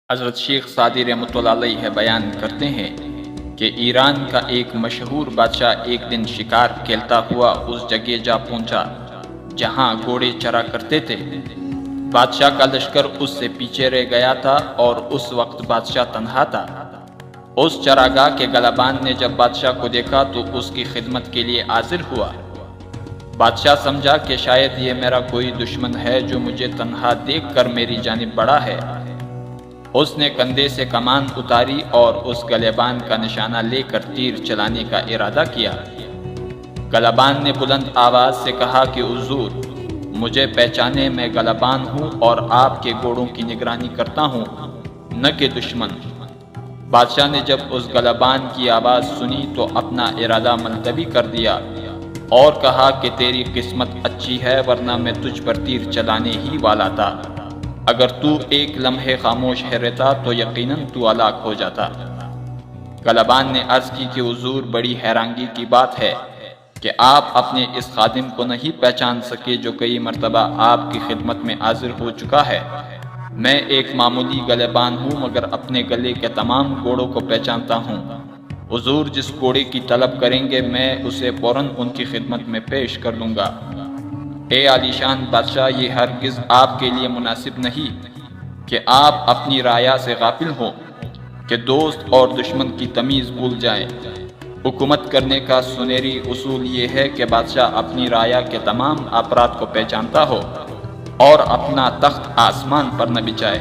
حضرت شیخ سعدی رحمۃ اللہ علیہ بیان کرتے ہیں کہ ایران کا ایک مشہور بادشاہ ایک دن شکار کھیلتا ہوا اس جگہ جا پہنچا جہاں گھوڑے چرا کرتے تھے۔ بادشاہ کا لشکر اس سے پیچھے رہ گیا تھا اور اس وقت بادشاہ تنہا تھا۔ اس چراگاہ کے گلابان نے جب بادشاہ کو دیکھا تو اس کی خدمت کے لیے حاضر ہوا۔ بادشاہ سمجھا کہ شاید یہ میرا کوئی دشمن ہے جو مجھے تنہا دیکھ کر میری جانب بڑھا ہے۔ اس نے کندھے سے کمان اتاری اور اس گلابان کا نشانہ لے کر تیر چلانے کا ارادہ کیا۔ گلابان نے بلند آواز سے کہا کہ حضور، مجھے پہچانے میں گلابان ہوں اور آپ کے گھوڑوں کی نگرانی کرتا ہوں، نہ کہ دشمن۔ بادشاہ نے جب اس گلابان کی آواز سنی تو اپنا ارادہ ملتوی کر دیا اور کہا کہ تیری قسمت اچھی ہے، ورنہ میں تجھ پر تیر چلانے ہی والا تھا۔ اگر تو ایک لمحے خاموش رہتا تو یقیناً تو ہلاک ہو جاتا۔ گلابان نے عرض کی کہ حضور، بڑی حیرانگی کی بات ہے کہ آپ اپنے اس خادم کو نہیں پہچان سکے جو کئی مرتبہ آپ کی خدمت میں حاضر ہو چکا ہے۔ میں ایک معمولی گلابان ہوں مگر اپنے گلے کے تمام گھوڑوں کو پہچانتا ہوں۔ حضور جس گھوڑے کی طلب کریں گے میں اسے فوراً ان کی خدمت میں پیش کر دوں گا۔ اے عالیشان بادشاہ، یہ ہرگز آپ کے لیے مناسب نہیں کہ آپ اپنی رعایا سے غافل ہوں، کہ دوست اور دشمن کی تمیز بھول جائیں۔ حکومت کرنے کا سنہری اصول یہ ہے کہ بادشاہ اپنی رعایا کے تمام افراد کو پہچانتا ہو اور اپنا تخت آسمان پر نہ بچھائے۔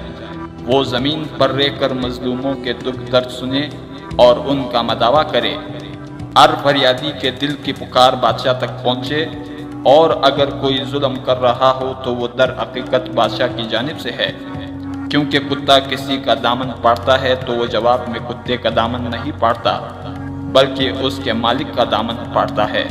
وہ زمین پر رہ کر مظلوموں کے دکھ درد سنے اور ان کا مداوا کرے۔ ہر فریادی کے دل کی پکار بادشاہ تک پہنچے، اور اگر کوئی ظلم کر رہا ہو تو وہ در حقیقت بادشاہ کی جانب سے ہے، کیونکہ کتا کسی کا دامن پاڑتا ہے تو وہ جواب میں کتے کا دامن نہیں پاڑتا بلکہ اس کے مالک کا دامن پاڑتا ہے۔